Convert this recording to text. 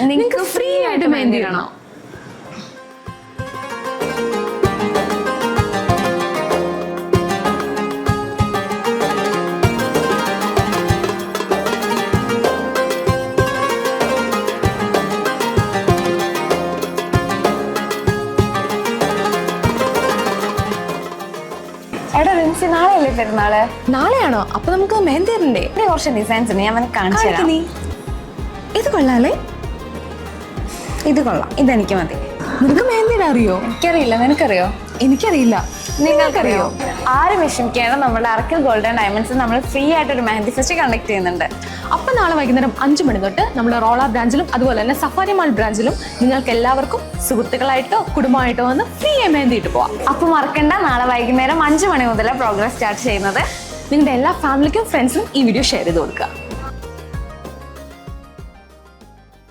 നിങ്ങൾക്ക് ഫ്രീ ആയിട്ട് മെഹന്തി ഇടണം. എടാ റിൻസി, നാളെയല്ലേ പെരുന്നാള്? നാളെയാണോ? അപ്പൊ നമുക്ക് മെഹന്തി ഇടണ്ടേ? കുറച്ച് ഡിസൈൻസ് ഉണ്ട്, ഞാൻ വന്ന് കാണിച്ചു തരാം. ഇത് കൊള്ളാലേ? ഇത് കൊള്ളാം, ഇതെനിക്ക് മതി. നിനക്ക് മെഹന്തി ഇടാൻ അറിയോ? എനിക്കറിയില്ല, നിനക്കറിയോ? എനിക്കറിയില്ല. നിങ്ങൾക്കറിയോ? ആരും വിഷമിക്കാണ്, നമ്മുടെ അറക്കൽ ഗോൾഡൻ ഡയമണ്ട്സ് നമ്മൾ ഫ്രീ ആയിട്ടൊരു മെഹന്തി ഫെസ്റ്റ് കണ്ടക്ട് ചെയ്യുന്നുണ്ട്. അപ്പൊ നാളെ വൈകുന്നേരം 5 മണി തൊട്ട് നമ്മുടെ റോള ബ്രാഞ്ചിലും അതുപോലെ തന്നെ സഫാരി മാൾ ബ്രാഞ്ചിലും നിങ്ങൾക്ക് എല്ലാവർക്കും സുഹൃത്തുക്കളായിട്ടോ കുടുംബമായിട്ടോ വന്ന് ഫ്രീ ആയി മെഹന്തി ഇട്ട് പോവാം. അപ്പൊ മറക്കണ്ട, നാളെ വൈകുന്നേരം 5 മണി മുതൽ പ്രോഗ്രാം സ്റ്റാർട്ട് ചെയ്യുന്നത്. നിങ്ങളുടെ എല്ലാ ഫാമിലിക്കും ഫ്രണ്ട്സിനും ഈ വീഡിയോ ഷെയർ ചെയ്ത് കൊടുക്കുക.